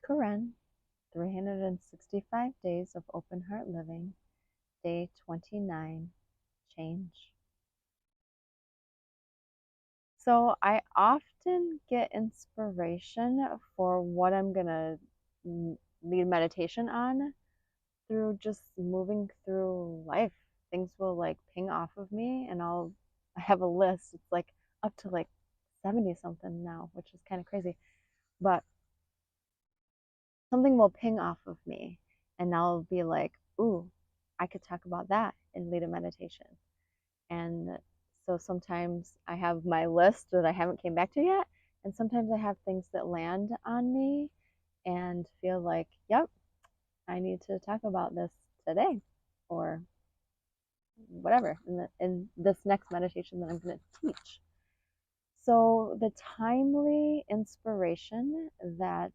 Korinn, 365 Days of Open Heart Living, Day 29, Change. So I often get inspiration for what I'm going to lead meditation on through just moving through life. Things will like ping off of me and I have a list. It's like up to like 70 something now, which is kind of crazy. But something will ping off of me and I'll be like, ooh, I could talk about that and lead a meditation. And so sometimes I have my list that I haven't came back to yet. And sometimes I have things that land on me and feel like, yep, I need to talk about this today or whatever in this next meditation that I'm going to teach. So the timely inspiration that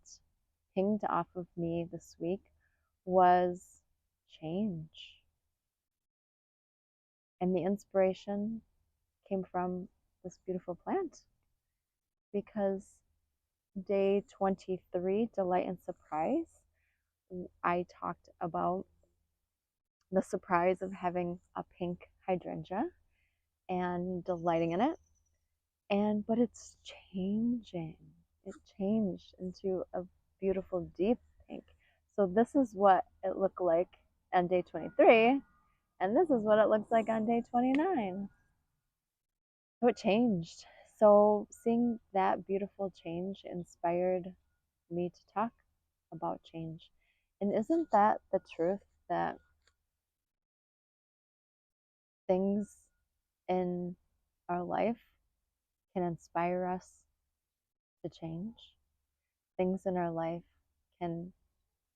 pinged off of me this week was change. And the inspiration came from this beautiful plant because day 23, Delight and Surprise, I talked about the surprise of having a pink hydrangea and delighting in it. But it's changing. It changed into a beautiful deep pink. So this is what it looked like on day 23, and this is what it looks like on day 29. So it changed. So seeing that beautiful change inspired me to talk about change. And isn't that the truth, that things in our life can inspire us to change? Things in our life can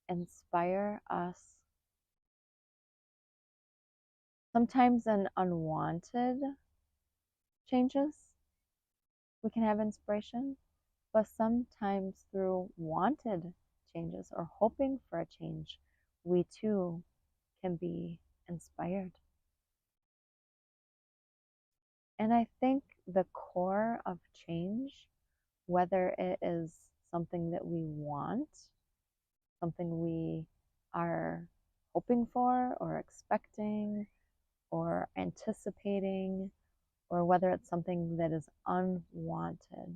inspire us, sometimes in unwanted changes. We can have inspiration, but sometimes through wanted changes or hoping for a change, we too can be inspired. And I think the core of change, whether it is something that we want, something we are hoping for or expecting or anticipating, or whether it's something that is unwanted,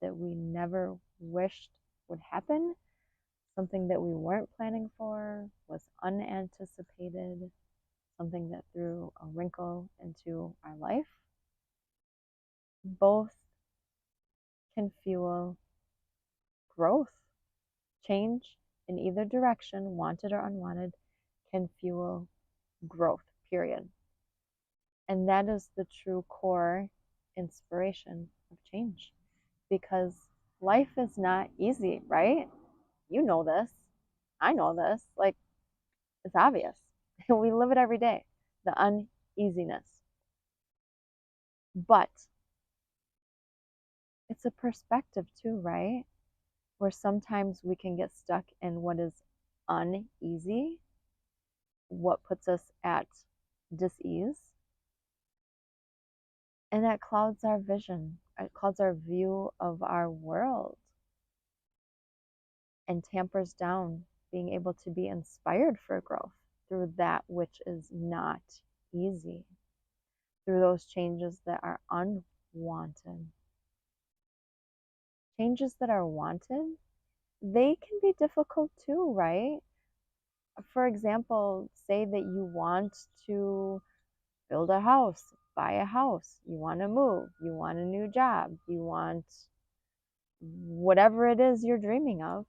that we never wished would happen, something that we weren't planning for, was unanticipated, something that threw a wrinkle into our life, both can fuel growth. Change in either direction, wanted or unwanted, can fuel growth, period. And that is the true core inspiration of change, because life is not easy, right? You know this. I know this. Like, it's obvious. We live it every day, the uneasiness. But it's a perspective too, right? Where sometimes we can get stuck in what is uneasy, what puts us at dis-ease, and that clouds our vision. It clouds our view of our world and tampers down being able to be inspired for growth through that which is not easy, through those changes that are unwanted. Changes that are wanted, they can be difficult too, right? For example, say that you want to build a house, buy a house, you want to move, you want a new job, you want whatever it is you're dreaming of.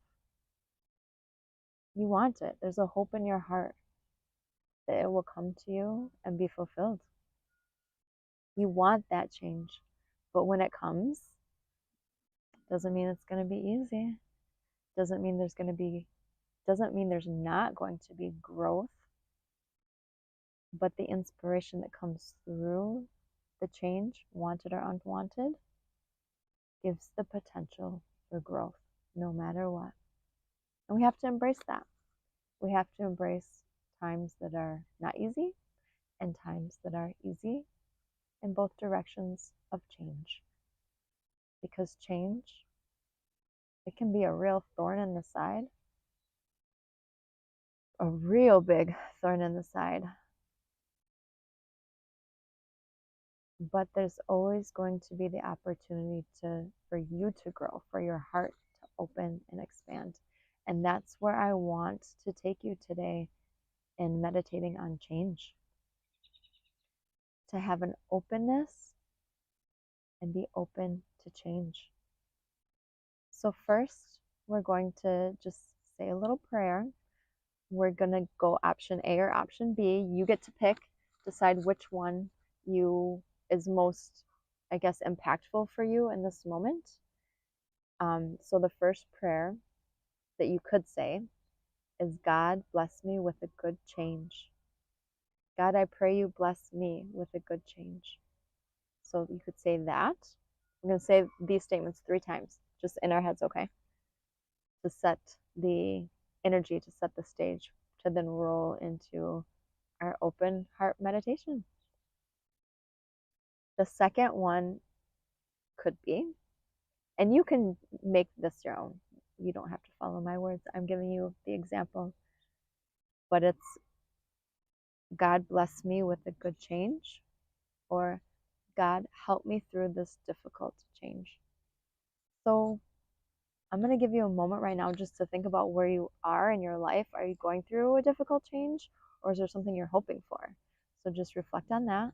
You want it. There's a hope in your heart that it will come to you and be fulfilled. You want that change. But when it comes, doesn't mean it's going to be easy. Doesn't mean there's not going to be growth. But the inspiration that comes through the change, wanted or unwanted, gives the potential for growth no matter what. And we have to embrace that. We have to embrace times that are not easy and times that are easy, in both directions of change. Because change, it can be a real thorn in the side, a real big thorn in the side. But there's always going to be the opportunity for you to grow, for your heart to open and expand. And that's where I want to take you today in meditating on change. To have an openness and be open to change. So first, we're going to just say a little prayer. We're going to go option A or option B. You get to pick, decide which one you is most, I guess, impactful for you in this moment. So the first prayer that you could say is, God, bless me with a good change. God, I pray you bless me with a good change. So you could say that. I'm going to say these statements 3 times, just in our heads, okay? To set the energy, to set the stage, to then roll into our open heart meditation. The second one could be, and you can make this your own. You don't have to follow my words. I'm giving you the example. But it's, God bless me with a good change, or God help me through this difficult change. So I'm going to give you a moment right now just to think about where you are in your life. Are you going through a difficult change, or is there something you're hoping for? So just reflect on that.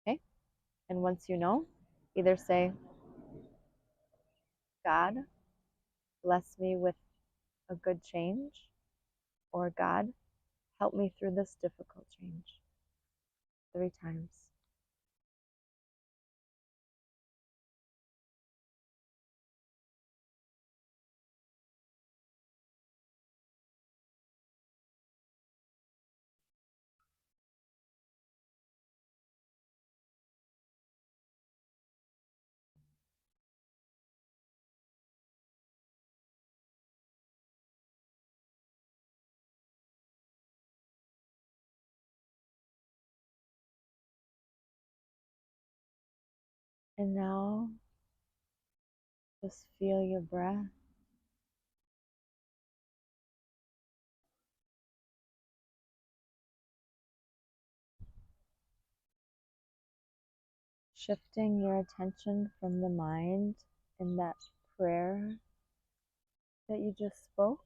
Okay. And once you know, either say, God, bless me with a good change, or God, help me through this difficult change. 3 times. And now, just feel your breath. Shifting your attention from the mind in that prayer that you just spoke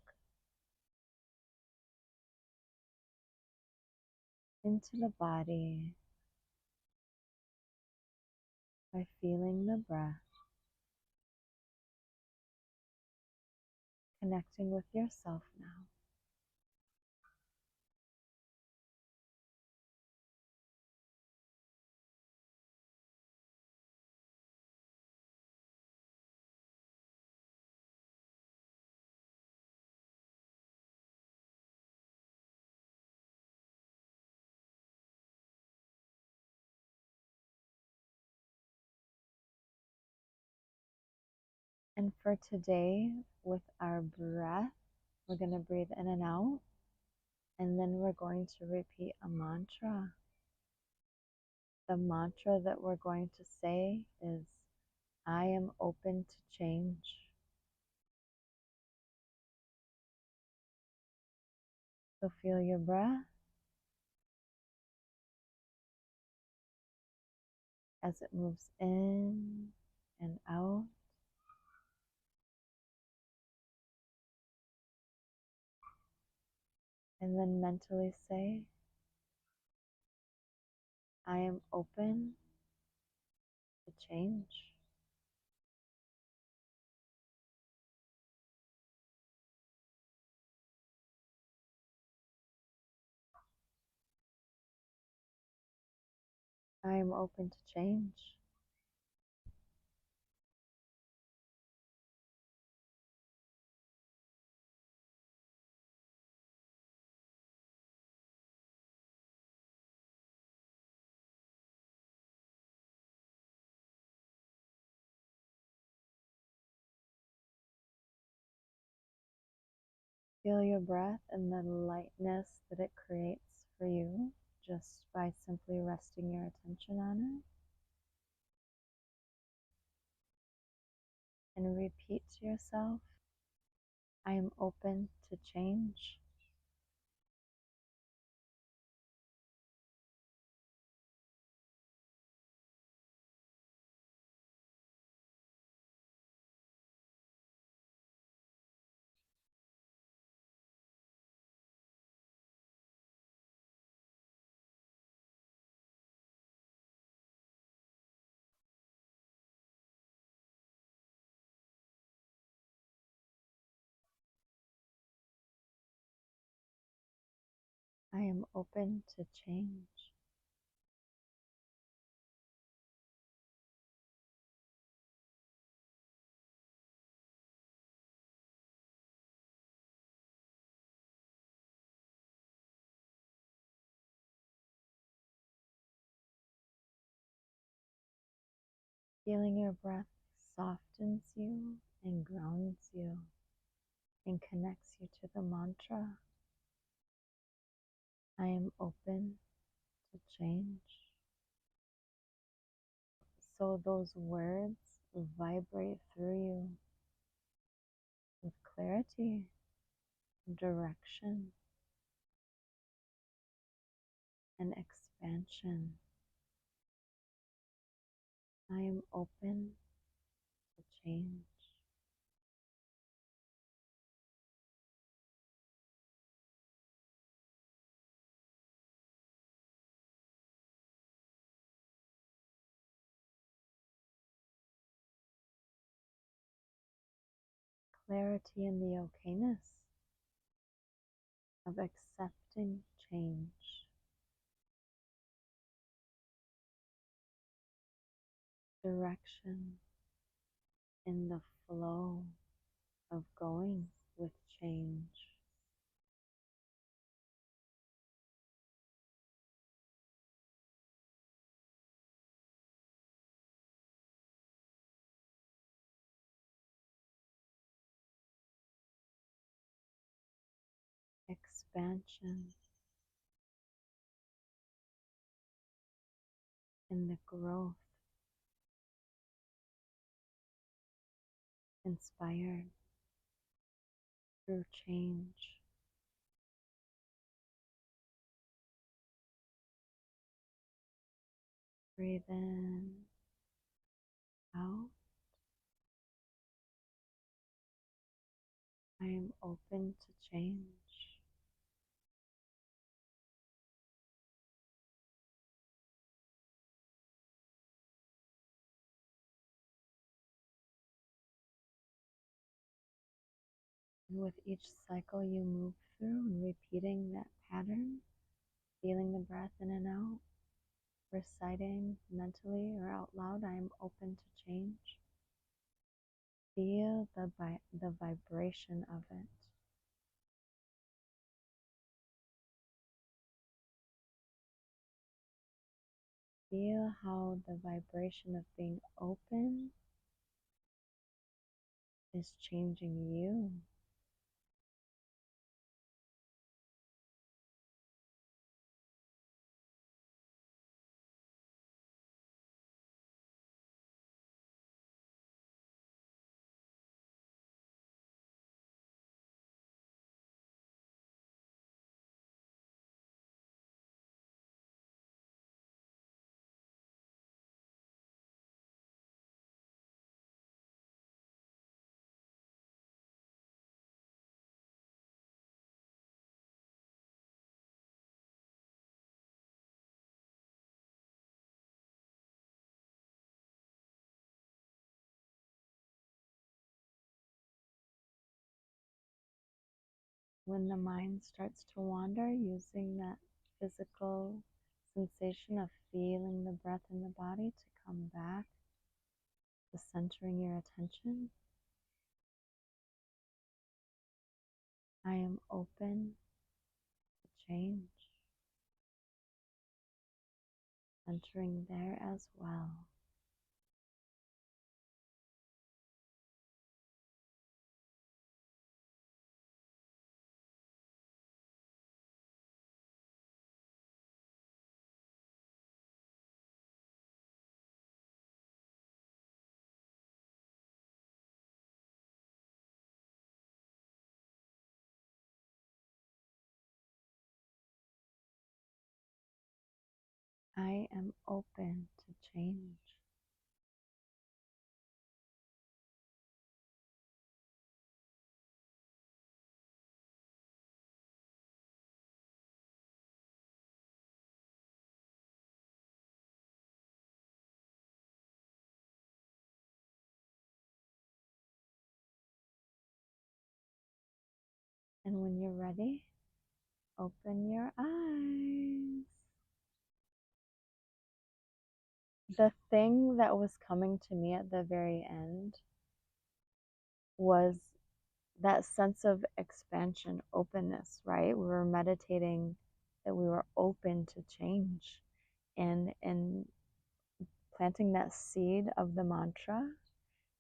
into the body by feeling the breath, connecting with yourself now. And for today, with our breath, we're going to breathe in and out, and then we're going to repeat a mantra. The mantra that we're going to say is, I am open to change. So feel your breath as it moves in and out. And then mentally say, I am open to change. I am open to change. Feel your breath and the lightness that it creates for you just by simply resting your attention on it. and repeat to yourself, I am open to change. I am open to change. Feeling your breath softens you and grounds you and connects you to the mantra, I am open to change. So those words vibrate through you with clarity, direction, and expansion. I am open to change. Clarity in the okayness of accepting change. Direction in the flow of going with change. Expansion in the growth inspired through change. Breathe in, out. I am open to change. And with each cycle you move through and repeating that pattern, feeling the breath in and out, reciting mentally or out loud, I am open to change. Feel the vibration of it. Feel how the vibration of being open is changing you. When the mind starts to wander, using that physical sensation of feeling the breath in the body to come back to centering your attention, I am open to change, centering there as well. I am open to change. And when you're ready, open your eyes. The thing that was coming to me at the very end was that sense of expansion, openness, right? We were meditating that we were open to change and planting that seed of the mantra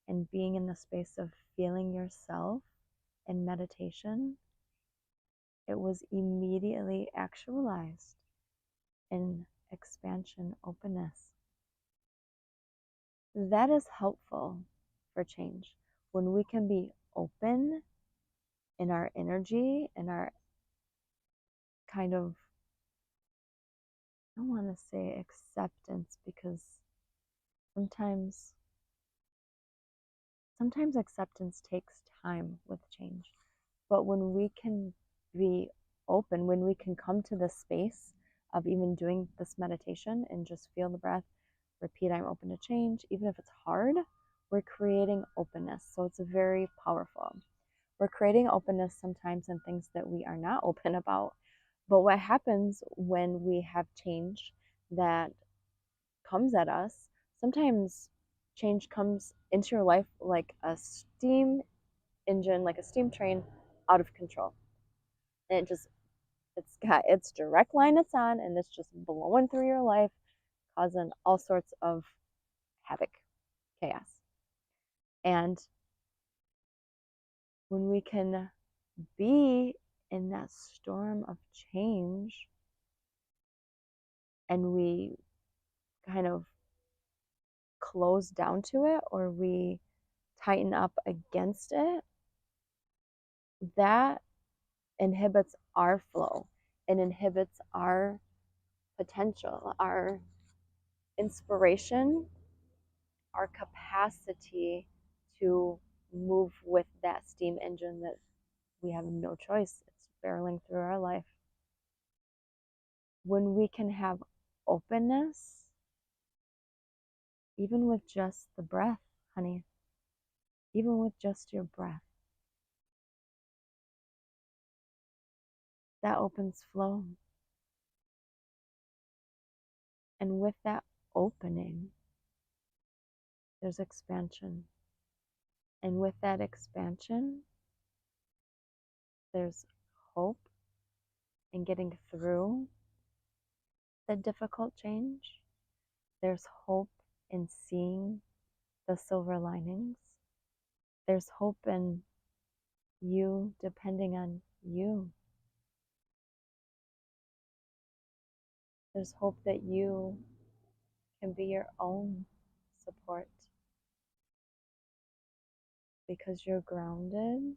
and being in the space of feeling yourself in meditation, it was immediately actualized in expansion, openness. That is helpful for change. When we can be open in our energy and our kind of, I don't want to say acceptance, because sometimes acceptance takes time with change. But when we can be open, when we can come to the space of even doing this meditation and just feel the breath, repeat, I'm open to change, even if it's hard, we're creating openness. So it's very powerful. We're creating openness sometimes in things that we are not open about. But what happens when we have change that comes at us, sometimes change comes into your life like a steam engine, like a steam train out of control. And it's got its direct line it's on, and it's just blowing through your life, causing all sorts of havoc, chaos. And when we can be in that storm of change and we kind of close down to it or we tighten up against it, that inhibits our flow and inhibits our potential, our inspiration, our capacity to move with that steam engine that we have no choice. It's barreling through our life. When we can have openness, even with just the breath, honey, even with just your breath, that opens flow. And with that opening, there's expansion. And with that expansion, there's hope in getting through the difficult change. There's hope in seeing the silver linings. There's hope in you depending on you. There's hope that you can be your own support because you're grounded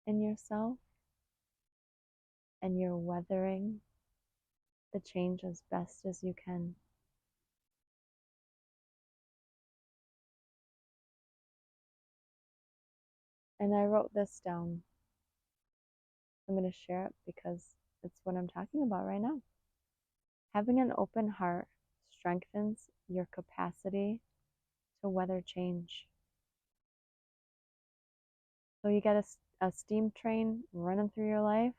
in yourself and you're weathering the change as best as you can. And I wrote this down. I'm going to share it because it's what I'm talking about right now. Having an open heart strengthens your capacity to weather change. So you get a steam train running through your life,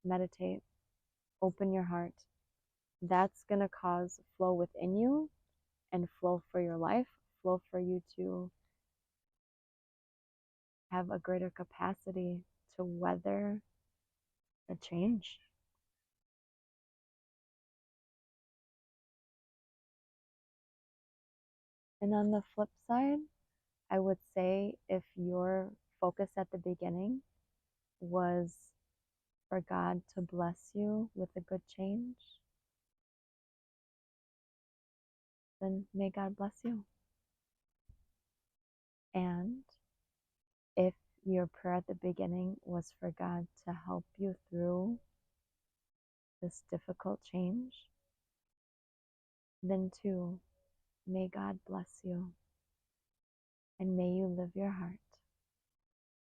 meditate, open your heart. That's going to cause flow within you and flow for your life, flow for you to have a greater capacity to weather a change. And on the flip side, I would say if your focus at the beginning was for God to bless you with a good change, then may God bless you. And if your prayer at the beginning was for God to help you through this difficult change, then too, may God bless you and may you live your heart.